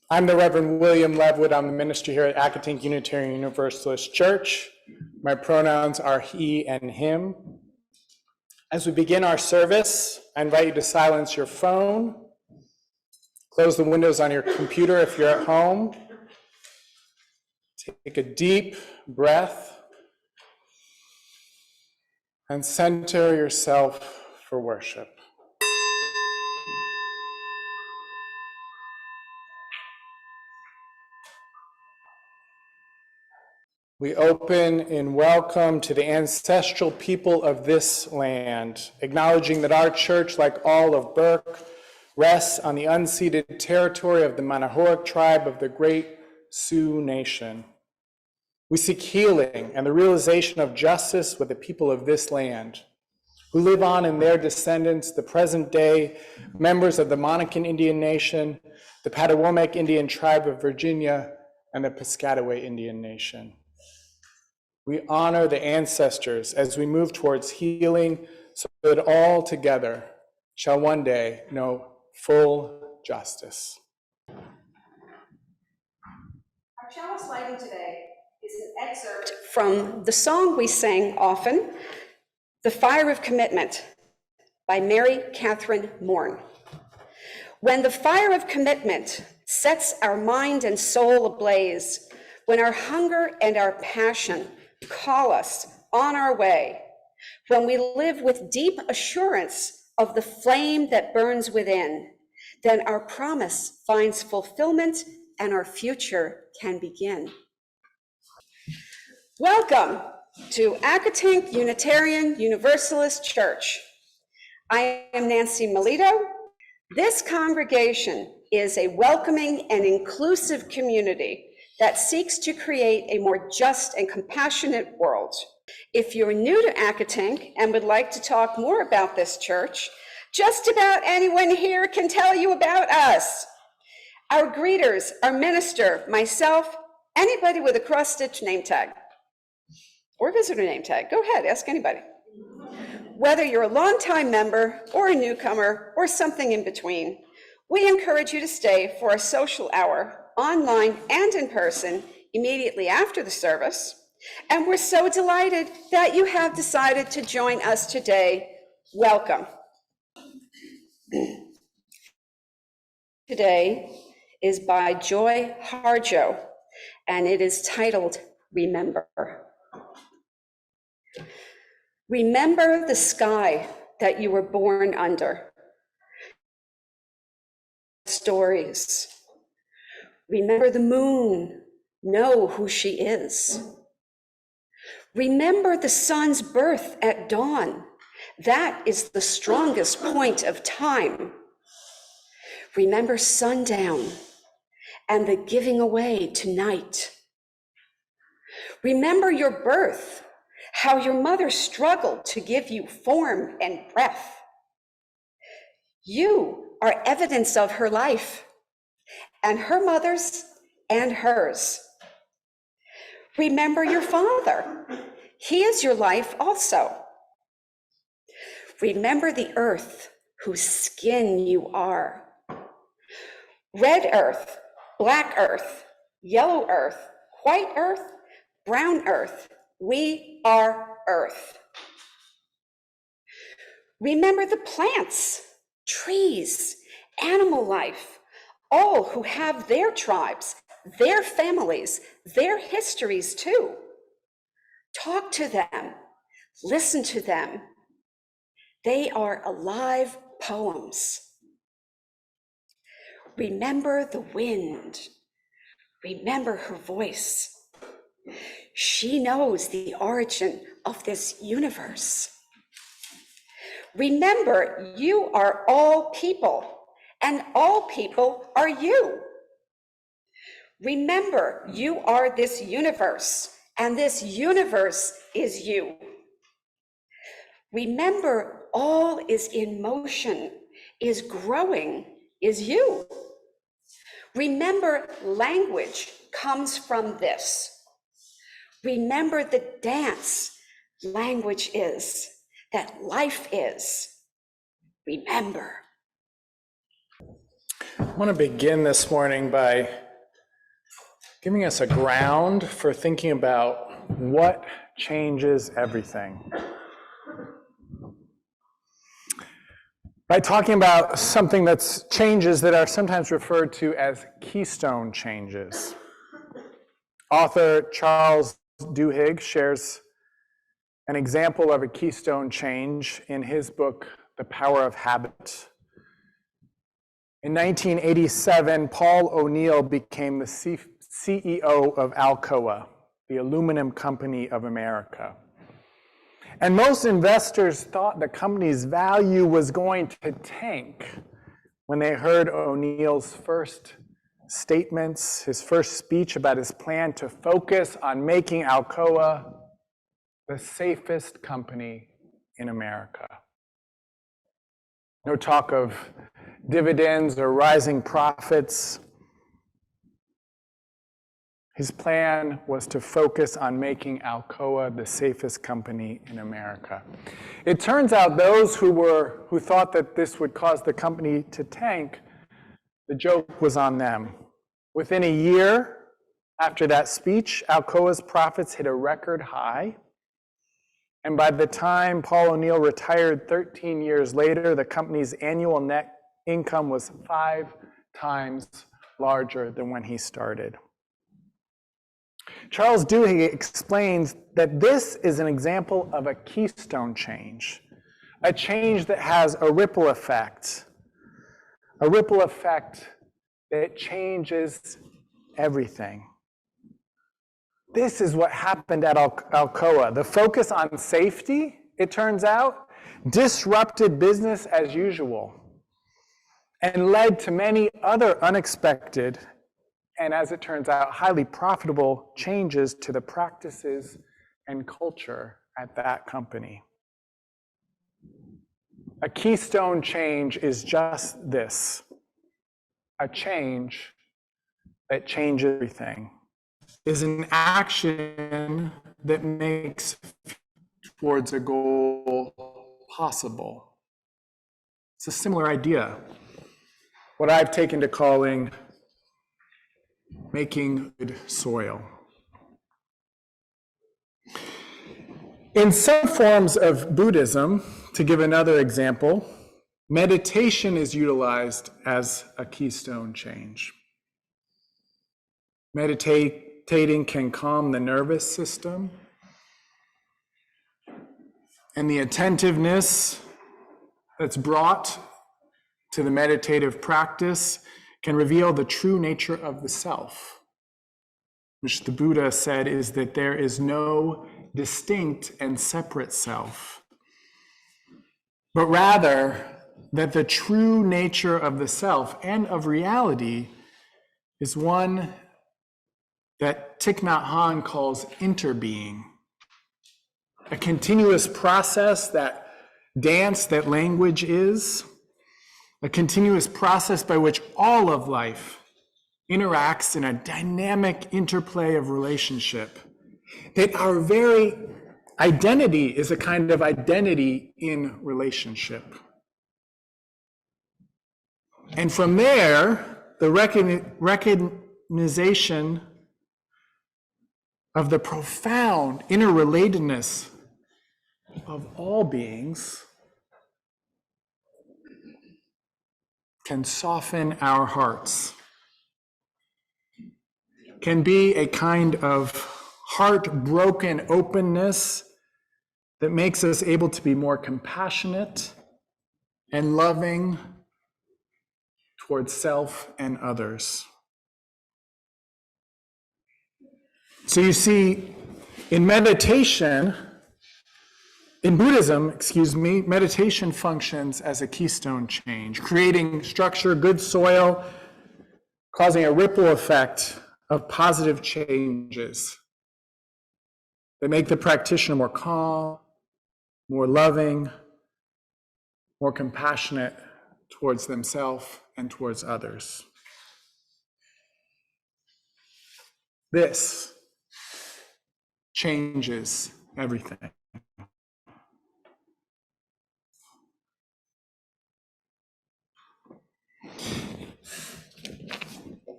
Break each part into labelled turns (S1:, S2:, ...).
S1: I'm the Reverend William Levwood. I'm the minister here at Accotink Unitarian Universalist Church. My pronouns are he and him. As we begin our service, I invite you to silence your phone, close the windows on your computer if you're at home. Take a deep breath and center yourself for worship. We open in welcome to the ancestral people of this land, acknowledging that our church, like all of Burke, rests on the unceded territory of the Manahoac tribe of the Great Sioux Nation. We seek healing and the realization of justice with the people of this land, who live on in their descendants, the present day members of the Monacan Indian Nation, the Patawomack Indian Tribe of Virginia, and the Piscataway Indian Nation. We honor the ancestors as we move towards healing so that all together shall one day know full justice.
S2: Our chalice lighting today is an excerpt from the song we sang often, The Fire of Commitment by Mary Catherine Mourn. When the fire of commitment sets our mind and soul ablaze, when our hunger and our passion call us on our way, when we live with deep assurance of the flame that burns within, then our promise finds fulfillment and our future can begin. Welcome to Accotink Unitarian Universalist Church. I am Nancy Melito. This congregation is a welcoming and inclusive community that seeks to create a more just and compassionate world. If you're new to Accotink and would like to talk more about this church, just about anyone here can tell you about us. Our greeters, our minister, myself, anybody with a cross-stitch name tag or visitor name tag. Go ahead, ask anybody. Whether you're a longtime member or a newcomer or something in between, we encourage you to stay for a social hour online and in person immediately after the service. And we're so delighted that you have decided to join us today. Welcome. Today is by Joy Harjo, and it is titled Remember. Remember the sky that you were born under. Stories. Remember the moon, know who she is. Remember the sun's birth at dawn. That is the strongest point of time. Remember sundown and the giving away to night. Remember your birth, how your mother struggled to give you form and breath. You are evidence of her life, and her mother's and hers. Remember your father. He is your life also. Remember the earth whose skin you are. Red earth, black earth, yellow earth, white earth, brown earth. We are earth. Remember the plants, trees, animal life, all who have their tribes, their families, their histories too. Talk to them, listen to them. They are alive poems. Remember the wind. Remember her voice. She knows the origin of this universe. Remember, you are all people, and all people are you. Remember, you are this universe, and this universe is you. Remember, all is in motion, is growing, is you. Remember, language comes from this. Remember the dance language is, that life is. Remember.
S1: I want to begin this morning by giving us a ground for thinking about what changes everything. By talking about something that's changes that are sometimes referred to as keystone changes. Author Charles Duhigg shares an example of a keystone change in his book, The Power of Habit. In 1987, Paul O'Neill became the CEO of Alcoa, the aluminum company of America. And most investors thought the company's value was going to tank when they heard O'Neill's first statements, his first speech about his plan to focus on making Alcoa the safest company in America. No talk of dividends or rising profits. His plan was to focus on making Alcoa the safest company in America. It turns out those who thought that this would cause the company to tank, the joke was on them. Within a year after that speech, Alcoa's profits hit a record high. And by the time Paul O'Neill retired 13 years later, the company's annual net income was 5 times larger than when he started. Charles Duhigg explains that this is an example of a keystone change, a change that has a ripple effect that changes everything. This is what happened at Alcoa. The focus on safety, it turns out, disrupted business as usual and led to many other unexpected and, as it turns out, highly profitable changes to the practices and culture at that company. A keystone change is just this, a change that changes everything. Is an action that makes towards a goal possible. It's a similar idea. What I've taken to calling making good soil. In some forms of Buddhism, to give another example, meditation is utilized as a keystone change. Meditating can calm the nervous system, and the attentiveness that's brought to the meditative practice can reveal the true nature of the self, which the Buddha said is that there is no distinct and separate self, but rather that the true nature of the self and of reality is one that Thich Nhat Hanh calls interbeing, a continuous process, that dance that language is, a continuous process by which all of life interacts in a dynamic interplay of relationship, that our very identity is a kind of identity in relationship. And from there, the recognition of the profound interrelatedness of all beings can soften our hearts, can be a kind of heartbroken openness that makes us able to be more compassionate and loving towards self and others. So you see, in meditation, in Buddhism, meditation functions as a keystone change, creating structure, good soil, causing a ripple effect of positive changes that make the practitioner more calm, more loving, more compassionate towards themselves and towards others. This changes everything.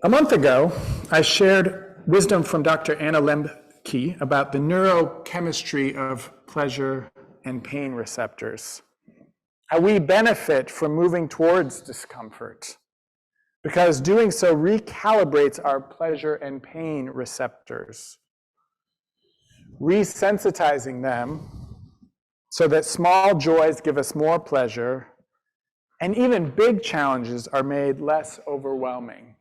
S1: A month ago, I shared wisdom from Dr. Anna Lembke about the neurochemistry of pleasure and pain receptors, how we benefit from moving towards discomfort, because doing so recalibrates our pleasure and pain receptors, resensitizing them so that small joys give us more pleasure, and even big challenges are made less overwhelming.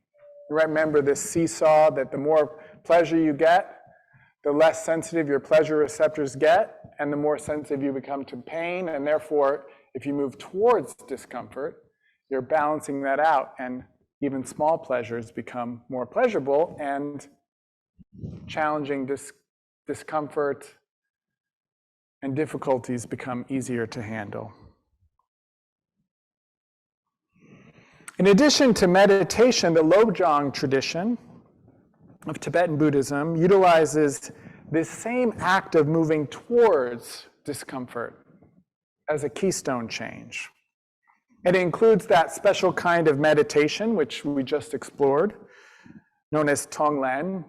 S1: You remember this seesaw, that the more pleasure you get, the less sensitive your pleasure receptors get, and the more sensitive you become to pain, and therefore, if you move towards discomfort, you're balancing that out, and even small pleasures become more pleasurable, and challenging discomfort and difficulties become easier to handle. In addition to meditation, the Lojong tradition of Tibetan Buddhism utilizes this same act of moving towards discomfort as a keystone change. It includes that special kind of meditation, which we just explored, known as Tonglen,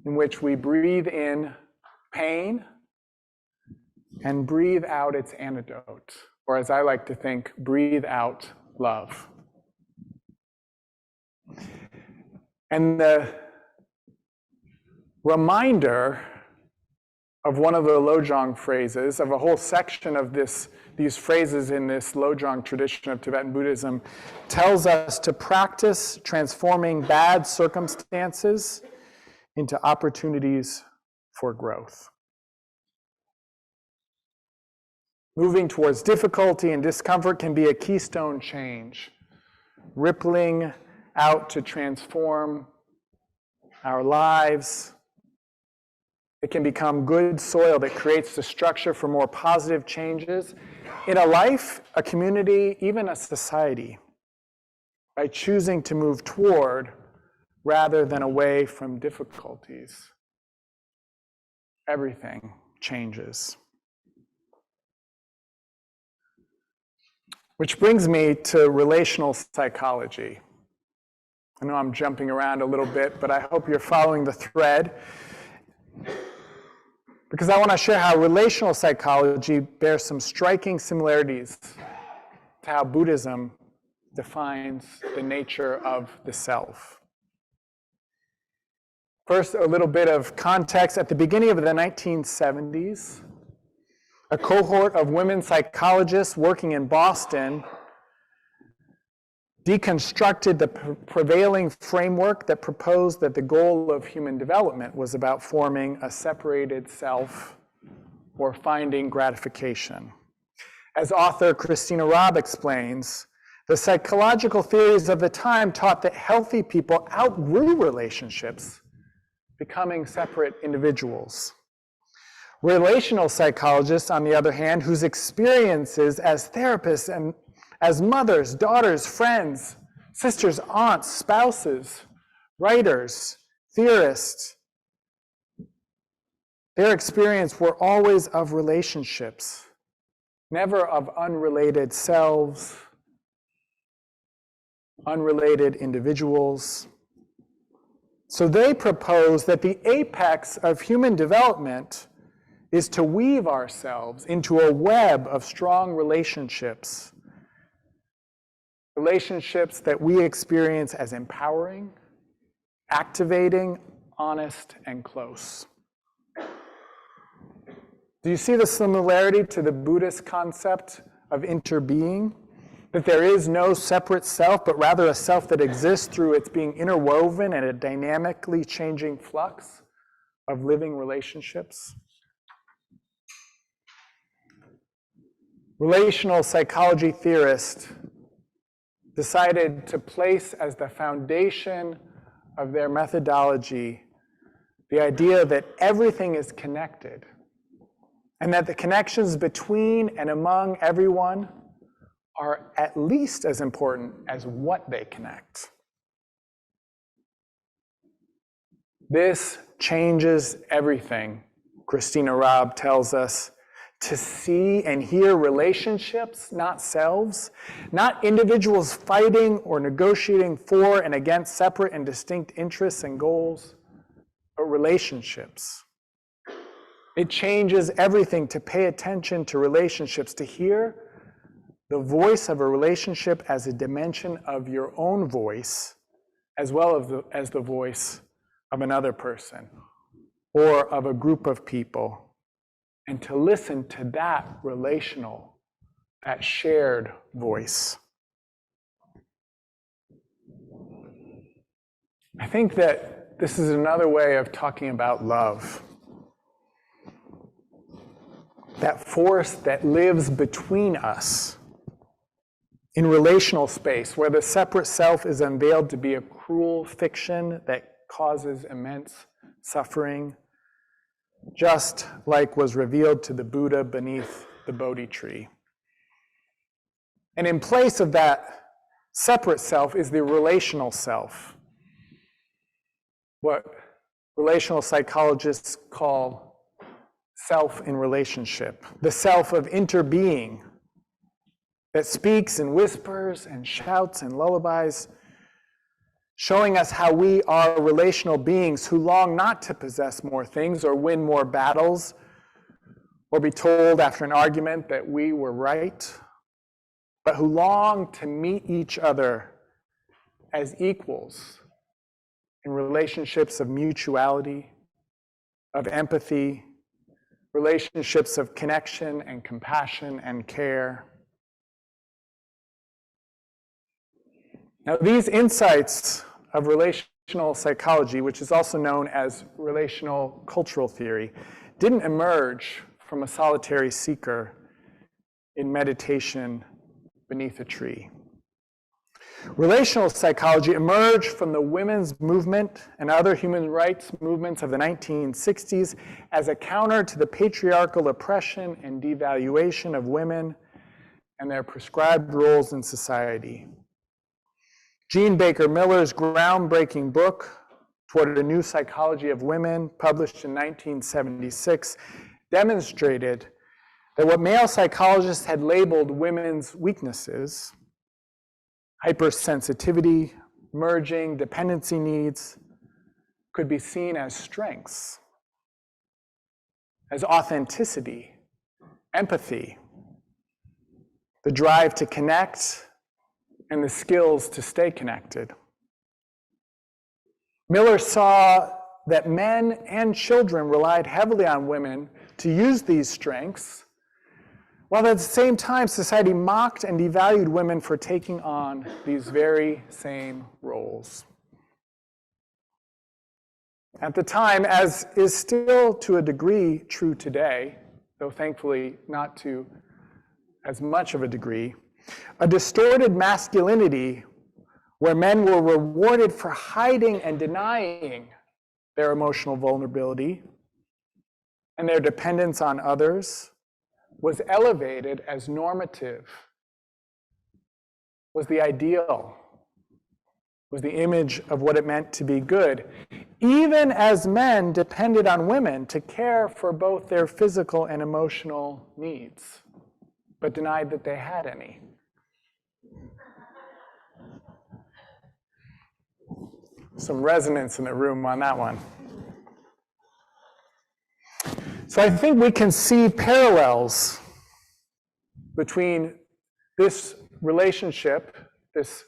S1: in which we breathe in pain and breathe out its antidote, or as I like to think, breathe out love. And the reminder of one of the Lojong phrases, of a whole section of these phrases in this Lojong tradition of Tibetan Buddhism, tells us to practice transforming bad circumstances into opportunities for growth. Moving towards difficulty and discomfort can be a keystone change, rippling out to transform our lives. It can become good soil that creates the structure for more positive changes in a life, a community, even a society, by choosing to move toward rather than away from difficulties. Everything changes. Which brings me to relational psychology. I know I'm jumping around a little bit, but I hope you're following the thread, because I want to share how relational psychology bears some striking similarities to how Buddhism defines the nature of the self. First, a little bit of context. At the beginning of the 1970s, a cohort of women psychologists working in Boston deconstructed the prevailing framework that proposed that the goal of human development was about forming a separated self or finding gratification. As author Christina Robb explains, the psychological theories of the time taught that healthy people outgrew relationships, becoming separate individuals. Relational psychologists, on the other hand, whose experiences as therapists and as mothers, daughters, friends, sisters, aunts, spouses, writers, theorists, their experience were always of relationships, never of unrelated selves, unrelated individuals. So they propose that the apex of human development is to weave ourselves into a web of strong relationships. Relationships that we experience as empowering, activating, honest, and close. Do you see the similarity to the Buddhist concept of interbeing? That there is no separate self, but rather a self that exists through its being interwoven in a dynamically changing flux of living relationships? Relational psychology theorists decided to place as the foundation of their methodology the idea that everything is connected, and that the connections between and among everyone are at least as important as what they connect. This changes everything, Christina Robb tells us. to see and hear relationships, not selves, not individuals fighting or negotiating for and against separate and distinct interests and goals, but relationships. It changes everything to pay attention to relationships, to hear the voice of a relationship as a dimension of your own voice, as well as the voice of another person or of a group of people. And to listen to that relational, that shared voice. I think that this is another way of talking about love. That force that lives between us in relational space, where the separate self is unveiled to be a cruel fiction that causes immense suffering, just like was revealed to the Buddha beneath the Bodhi tree. And in place of that separate self is the relational self, what relational psychologists call self in relationship, the self of interbeing that speaks and whispers and shouts and lullabies, showing us how we are relational beings who long not to possess more things or win more battles or be told after an argument that we were right, but who long to meet each other as equals in relationships of mutuality, of empathy, relationships of connection and compassion and care. Now, these insights of relational psychology, which is also known as relational cultural theory, didn't emerge from a solitary seeker in meditation beneath a tree. Relational psychology emerged from the women's movement and other human rights movements of the 1960s as a counter to the patriarchal oppression and devaluation of women and their prescribed roles in society. Jean Baker Miller's groundbreaking book, Toward a New Psychology of Women, published in 1976, demonstrated that what male psychologists had labeled women's weaknesses, hypersensitivity, merging, dependency needs, could be seen as strengths, as authenticity, empathy, the drive to connect, and the skills to stay connected. Miller saw that men and children relied heavily on women to use these strengths, while at the same time society mocked and devalued women for taking on these very same roles. At the time, as is still to a degree true today, though thankfully not to as much of a degree, a distorted masculinity where men were rewarded for hiding and denying their emotional vulnerability and their dependence on others was elevated as normative, was the ideal, was the image of what it meant to be good, even as men depended on women to care for both their physical and emotional needs, but denied that they had any. Some resonance in the room on that one. So I think we can see parallels between this relationship, this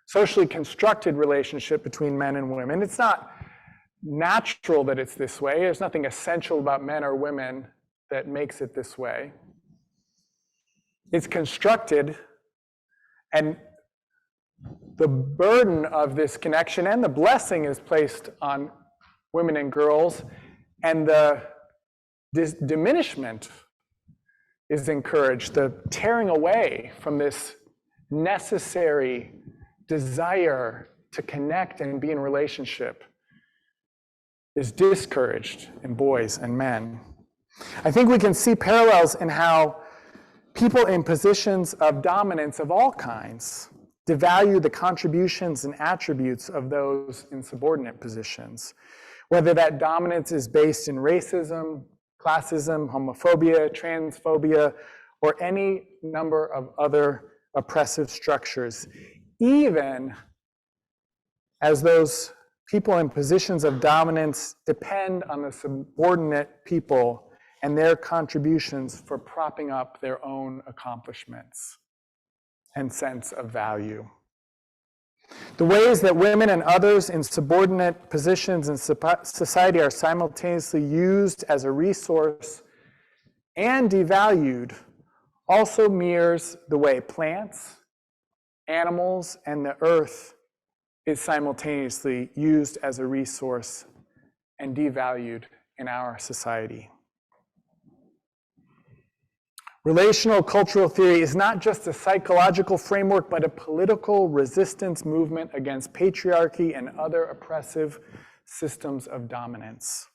S1: socially constructed relationship between men and women. It's not natural that it's this way. There's nothing essential about men or women that makes it this way. It's constructed, and the burden of this connection and the blessing is placed on women and girls, and the diminishment is encouraged, the tearing away from this necessary desire to connect and be in relationship is discouraged in boys and men. I think we can see parallels in how people in positions of dominance of all kinds devalue the contributions and attributes of those in subordinate positions, whether that dominance is based in racism, classism, homophobia, transphobia, or any number of other oppressive structures, even as those people in positions of dominance depend on the subordinate people and their contributions for propping up their own accomplishments and sense of value. The ways that women and others in subordinate positions in society are simultaneously used as a resource and devalued also mirrors the way plants, animals, and the earth is simultaneously used as a resource and devalued in our society. Relational cultural theory is not just a psychological framework, but a political resistance movement against patriarchy and other oppressive systems of dominance.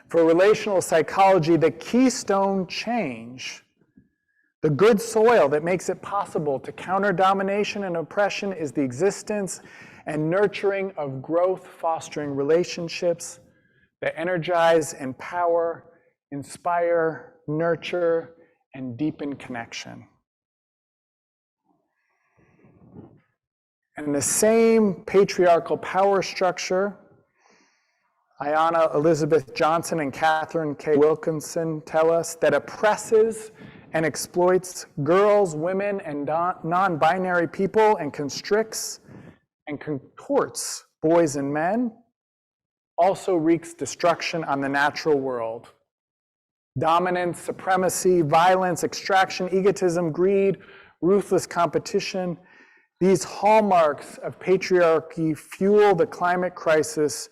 S1: For relational psychology, the keystone change, the good soil that makes it possible to counter domination and oppression, is the existence and nurturing of growth-fostering relationships that energize, empower, inspire, nurture, and deepen connection. And the same patriarchal power structure, Ayanna Elizabeth Johnson and Catherine K. Wilkinson tell us, that oppresses and exploits girls, women, and non-binary people and constricts and contorts boys and men, also wreaks destruction on the natural world. Dominance, supremacy, violence, extraction, egotism, greed, ruthless competition, these hallmarks of patriarchy fuel the climate crisis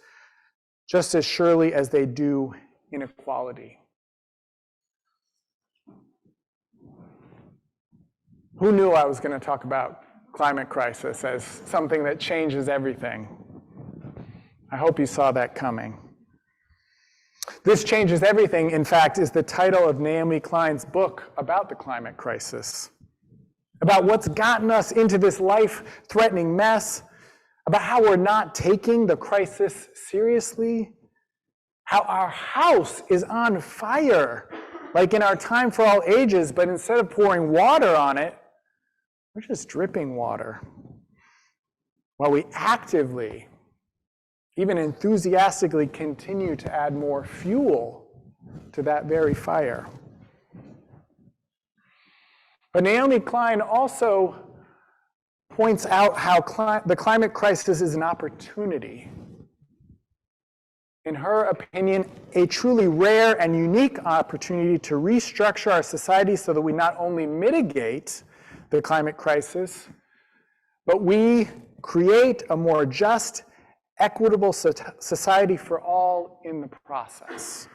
S1: just as surely as they do inequality. Who knew I was going to talk about climate crisis as something that changes everything? I hope you saw that coming. This Changes Everything, in fact, is the title of Naomi Klein's book about the climate crisis, about what's gotten us into this life-threatening mess, about how we're not taking the crisis seriously, how our house is on fire, like in our Time for All Ages, but instead of pouring water on it, we're just dripping water, while we actively, even enthusiastically, continue to add more fuel to that very fire. But Naomi Klein also points out how the climate crisis is an opportunity. In her opinion, a truly rare and unique opportunity to restructure our society so that we not only mitigate the climate crisis, but we create a more just, equitable society for all in the process.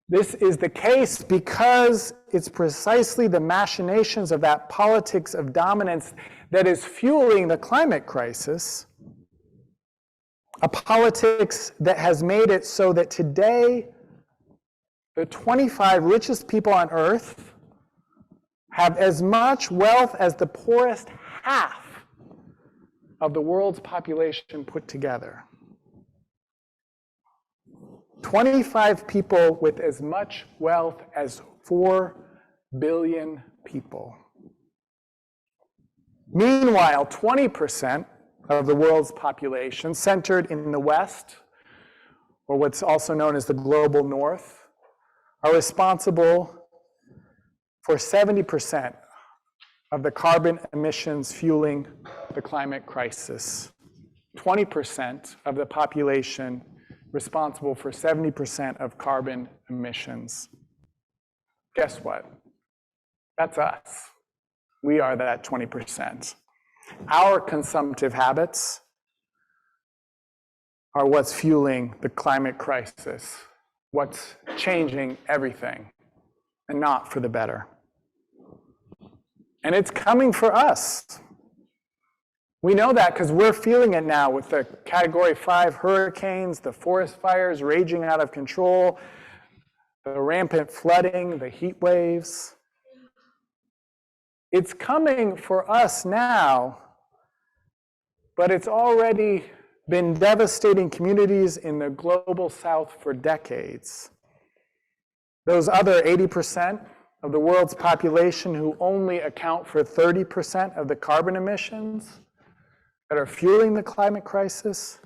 S1: This is the case because it's precisely the machinations of that politics of dominance that is fueling the climate crisis, a politics that has made it so that today the 25 richest people on earth have as much wealth as the poorest half of the world's population put together. 25 people with as much wealth as 4 billion people. Meanwhile, 20% of the world's population, centered in the West, or what's also known as the global North, are responsible for 70% of the carbon emissions fueling the climate crisis. 20% of the population responsible for 70% of carbon emissions. Guess what? That's us. We are that 20%. Our consumptive habits are what's fueling the climate crisis, what's changing everything, and not for the better. And it's coming for us. We know that because we're feeling it now with the Category 5 hurricanes, the forest fires raging out of control, the rampant flooding, the heat waves. It's coming for us now, but it's already been devastating communities in the global south for decades. Those other 80% of the world's population who only account for 30% of the carbon emissions that are fueling the climate crisis,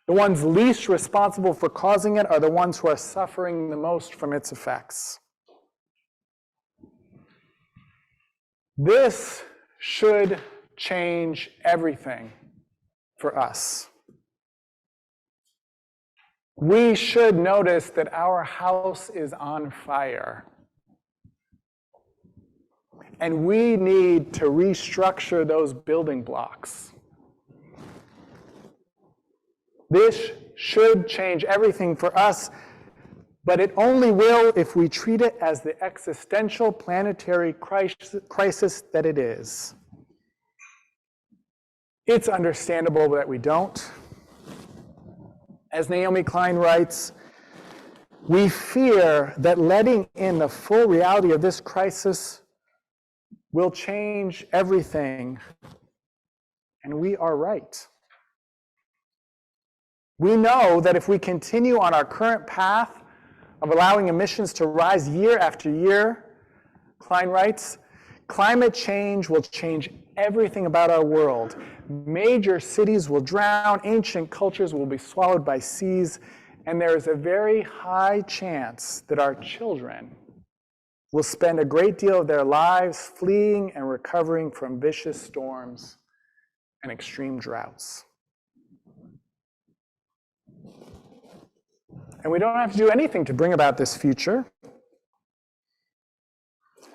S1: the ones least responsible for causing it are the ones who are suffering the most from its effects. This should change everything for us. We should notice that our house is on fire. And we need to restructure those building blocks. This should change everything for us, but it only will if we treat it as the existential planetary crisis that it is. It's understandable that we don't. As Naomi Klein writes, we fear that letting in the full reality of this crisis will change everything, and we are right. We know that if we continue on our current path of allowing emissions to rise year after year, Klein writes, climate change will change everything about our world. Major cities will drown, ancient cultures will be swallowed by seas, and there is a very high chance that our children will spend a great deal of their lives fleeing and recovering from vicious storms and extreme droughts. And we don't have to do anything to bring about this future.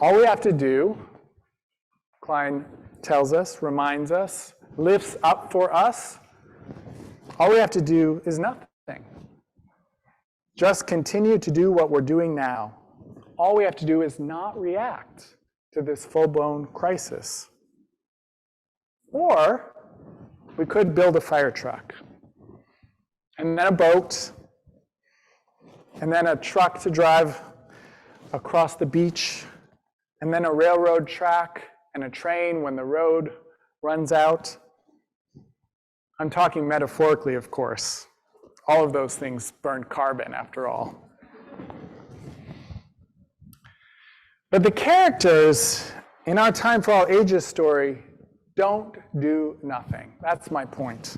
S1: All we have to do, Klein tells us, reminds us, lifts up for us, all we have to do is nothing. Just continue to do what we're doing now. All we have to do is not react to this full-blown crisis. Or we could build a fire truck, and then a boat, and then a truck to drive across the beach, and then a railroad track and a train when the road runs out. I'm talking metaphorically, of course. All of those things burn carbon, after all. But the characters in our Time for All Ages story don't do nothing. That's my point.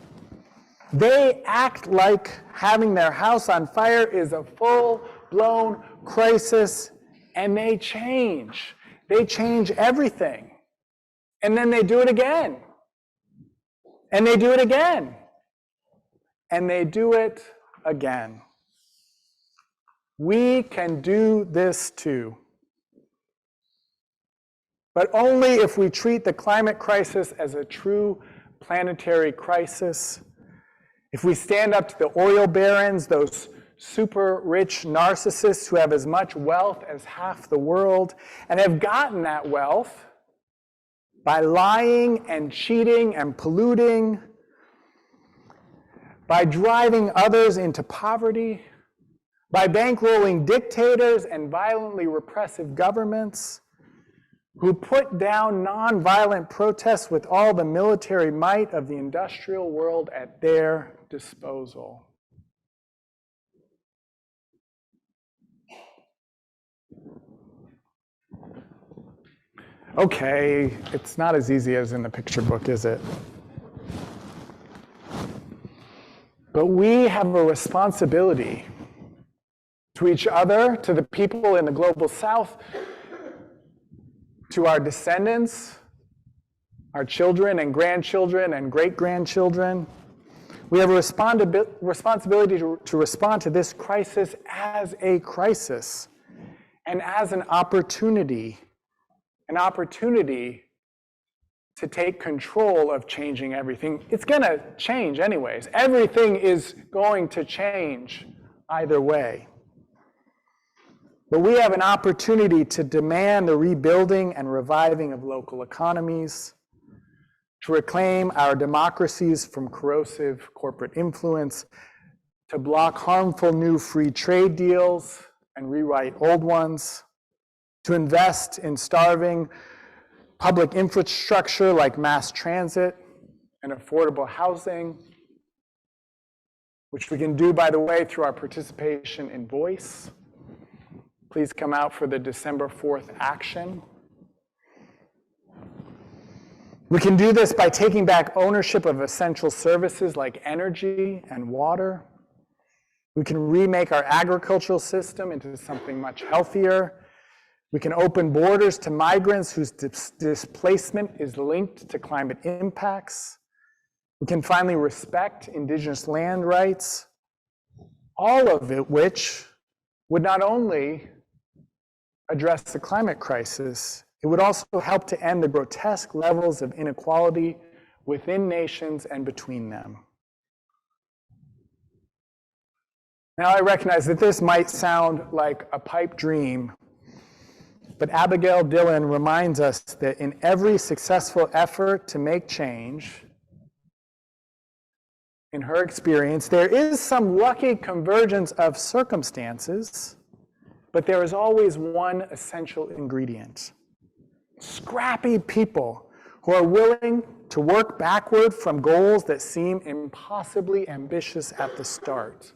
S1: They act like having their house on fire is a full-blown crisis, and they change. They change everything. And then they do it again. And they do it again. And they do it again. We can do this too. But only if we treat the climate crisis as a true planetary crisis. If we stand up to the oil barons, those super rich narcissists who have as much wealth as half the world and have gotten that wealth by lying and cheating and polluting, by driving others into poverty, by bankrolling dictators and violently repressive governments, who put down nonviolent protests with all the military might of the industrial world at their disposal. Okay, it's not as easy as in the picture book, is it? But we have a responsibility to each other, to the people in the global south, to our descendants, our children and grandchildren and great-grandchildren. We have a responsibility to respond to this crisis as a crisis and as an opportunity to take control of changing everything. It's going to change anyways. Everything is going to change either way. But we have an opportunity to demand the rebuilding and reviving of local economies, to reclaim our democracies from corrosive corporate influence, to block harmful new free trade deals and rewrite old ones, to invest in starving public infrastructure like mass transit and affordable housing, which we can do, by the way, through our participation in Voice. Please come out for the December 4th action. We can do this by taking back ownership of essential services like energy and water. We can remake our agricultural system into something much healthier. We can open borders to migrants whose displacement is linked to climate impacts. We can finally respect indigenous land rights, all of it which would not only address the climate crisis, it would also help to end the grotesque levels of inequality within nations and between them. Now, I recognize that this might sound like a pipe dream, but Abigail Dillon reminds us that in every successful effort to make change, in her experience, there is some lucky convergence of circumstances, but there is always one essential ingredient: scrappy people who are willing to work backward from goals that seem impossibly ambitious at the start.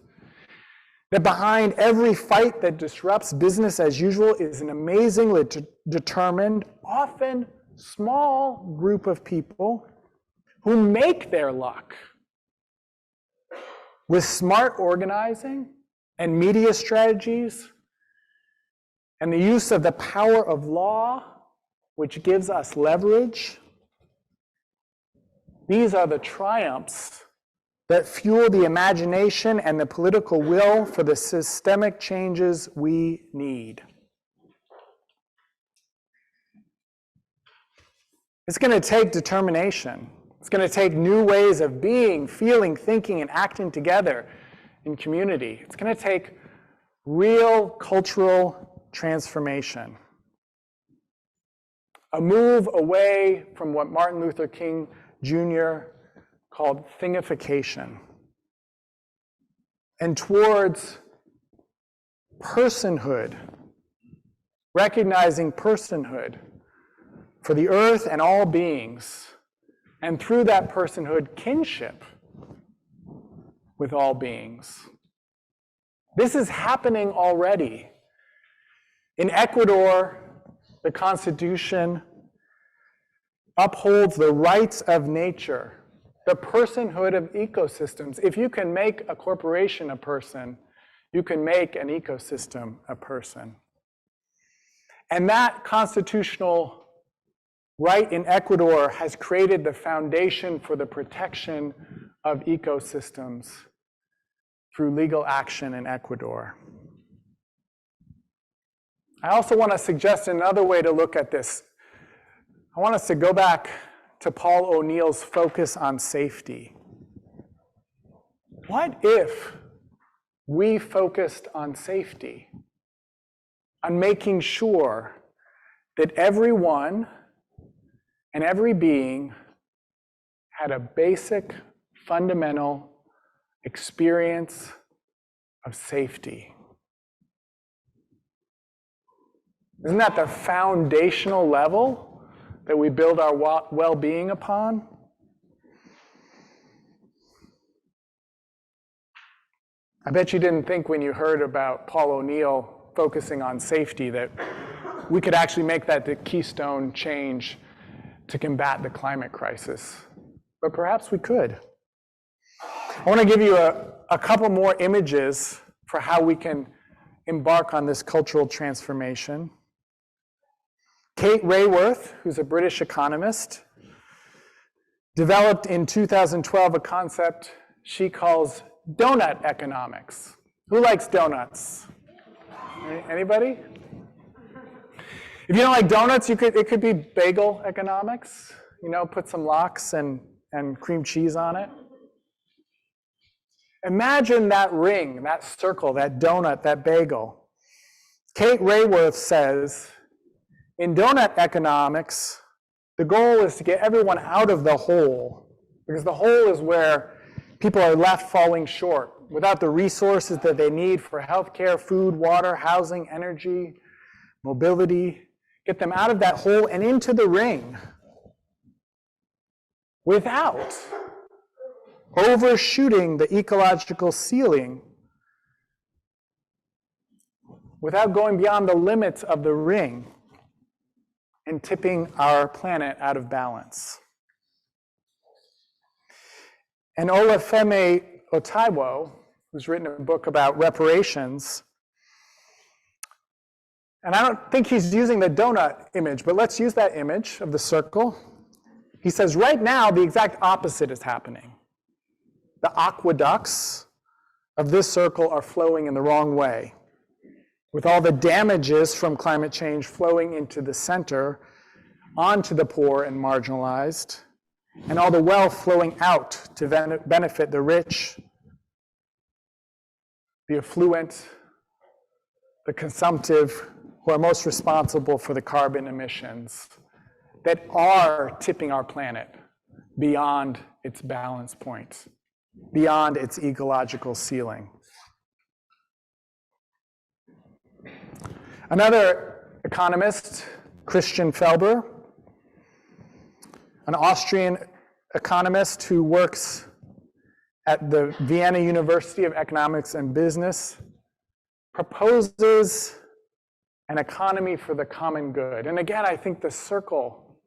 S1: That behind every fight that disrupts business as usual is an amazingly determined, often small group of people who make their luck with smart organizing and media strategies and the use of the power of law, which gives us leverage. These are the triumphs that fuel the imagination and the political will for the systemic changes we need. It's going to take determination. It's going to take new ways of being, feeling, thinking, and acting together in community. It's going to take real cultural transformation. A move away from what Martin Luther King Jr. called thingification, and towards personhood, recognizing personhood for the earth and all beings, and through that personhood, kinship with all beings. This is happening already. In Ecuador, the Constitution upholds the rights of nature, the personhood of ecosystems. If you can make a corporation a person, you can make an ecosystem a person. And that constitutional right in Ecuador has created the foundation for the protection of ecosystems through legal action in Ecuador. I also want to suggest another way to look at this. I want us to go back to Paul O'Neill's focus on safety. What if we focused on safety, on making sure that everyone and every being had a basic, fundamental experience of safety? Isn't that the foundational level that we build our well-being upon? I bet you didn't think when you heard about Paul O'Neill focusing on safety that we could actually make that the keystone change to combat the climate crisis. But perhaps we could. I want to give you a couple more images for how we can embark on this cultural transformation. Kate Raworth, who's a British economist, developed in 2012 a concept she calls donut economics. Who likes donuts? Anybody? If you don't like donuts, it could be bagel economics. You know, put some lox and cream cheese on it. Imagine that ring, that circle, that donut, that bagel. Kate Raworth says, in donut economics, the goal is to get everyone out of the hole, because the hole is where people are left falling short without the resources that they need for healthcare, food, water, housing, energy, mobility. Get them out of that hole and into the ring without overshooting the ecological ceiling without going beyond the limits of the ring and tipping our planet out of balance. And Olufemi Otaiwo, who's written a book about reparations, and I don't think he's using the donut image, but let's use that image of the circle. He says, right now, the exact opposite is happening. The aqueducts of this circle are flowing in the wrong way, with all the damages from climate change flowing into the center, onto the poor and marginalized, and all the wealth flowing out to benefit the rich, the affluent, the consumptive, who are most responsible for the carbon emissions that are tipping our planet beyond its balance point, beyond its ecological ceiling. Another economist, Christian Felber, an Austrian economist who works at the Vienna University of Economics and Business, proposes an economy for the common good. And again, I think the circle,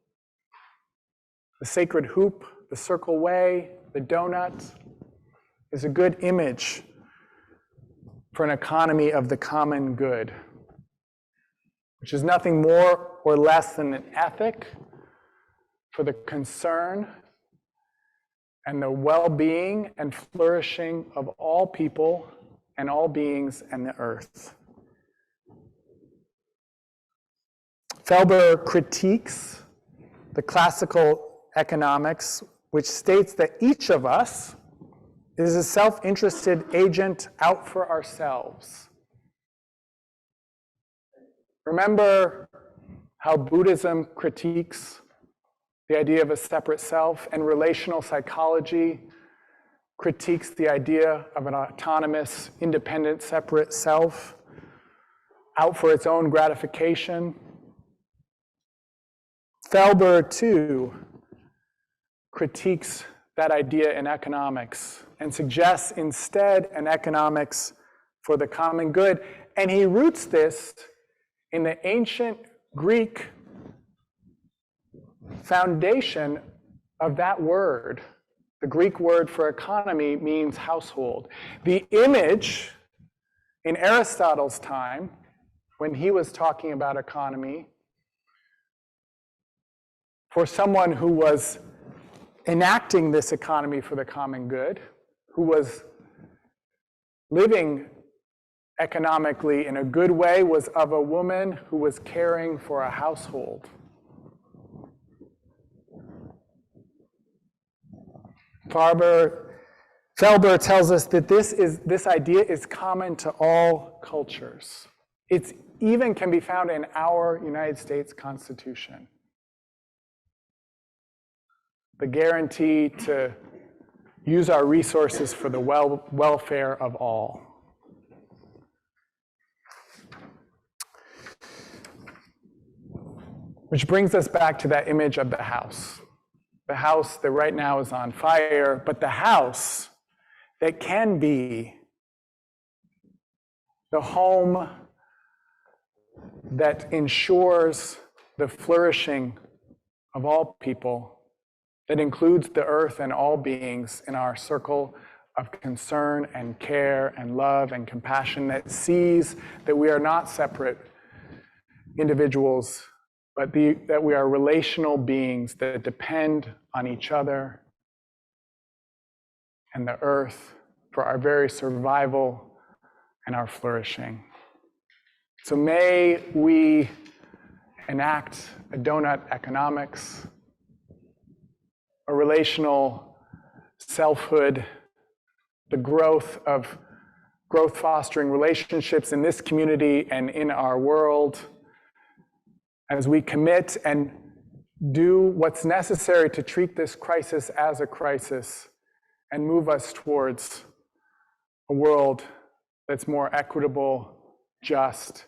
S1: the sacred hoop, the circle way, the donut, is a good image for an economy of the common good, which is nothing more or less than an ethic for the concern and the well-being and flourishing of all people and all beings and the earth. Felber critiques the classical economics, which states that each of us is a self-interested agent out for ourselves. Remember how Buddhism critiques the idea of a separate self, and relational psychology critiques the idea of an autonomous, independent, separate self out for its own gratification. Felber, too, critiques that idea in economics and suggests instead an economics for the common good. And he roots this in the ancient Greek foundation of that word. The Greek word for economy means household. The image in Aristotle's time, when he was talking about economy, for someone who was enacting this economy for the common good, who was living economically in a good way, was of a woman who was caring for a household. Felber tells us that this idea is common to all cultures. It even can be found in our United States Constitution. The guarantee to use our resources for the welfare of all. Which brings us back to that image of the house. The house that right now is on fire, but the house that can be the home that ensures the flourishing of all people, that includes the earth and all beings in our circle of concern and care and love and compassion, that sees that we are not separate individuals, but that we are relational beings that depend on each other and the earth for our very survival and our flourishing. So may we enact a donut economics, a relational selfhood, the growth fostering relationships in this community and in our world, as we commit and do what's necessary to treat this crisis as a crisis and move us towards a world that's more equitable, just,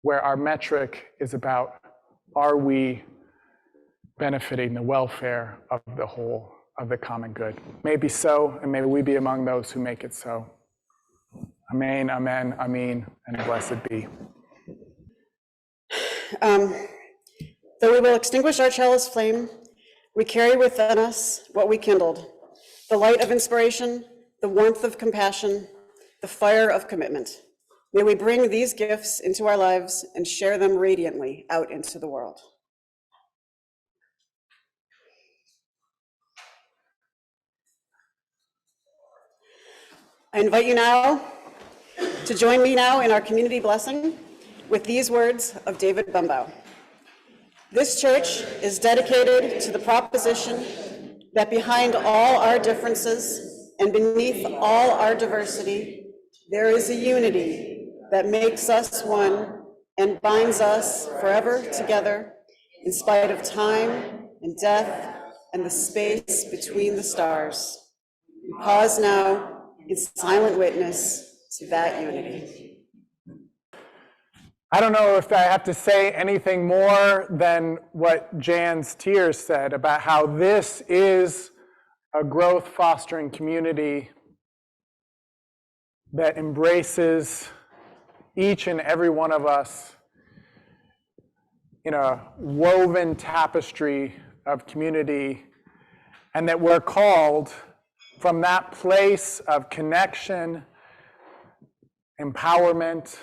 S1: where our metric is about, are we benefiting the welfare of the whole of the common good. May it be so, and may we be among those who make it so. Amen, amen, amen, and blessed be.
S3: Though we will extinguish our chalice flame, we carry within us what we kindled, the light of inspiration, the warmth of compassion, the fire of commitment. May we bring these gifts into our lives and share them radiantly out into the world. I invite you now to join me now in our community blessing with these words of David Bumbaugh. This church is dedicated to the proposition that behind all our differences and beneath all our diversity, there is a unity that makes us one and binds us forever together in spite of time and death and the space between the stars. We pause now in silent witness to that unity.
S1: I don't know if I have to say anything more than what Jan's tears said about how this is a growth-fostering community that embraces each and every one of us in a woven tapestry of community, and that we're called from that place of connection, empowerment,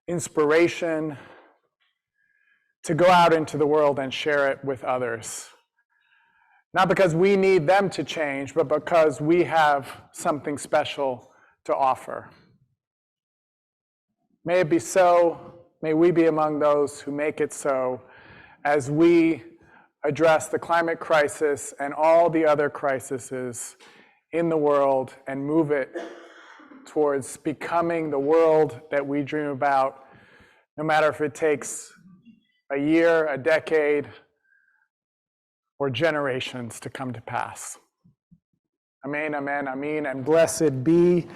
S1: inspiration, to go out into the world and share it with others. Not because we need them to change, but because we have something special to offer. May it be so. May we be among those who make it so as we address the climate crisis and all the other crises in the world and move it towards becoming the world that we dream about, no matter if it takes a year, a decade, or generations to come to pass. Amen, amen, amen, and blessed be.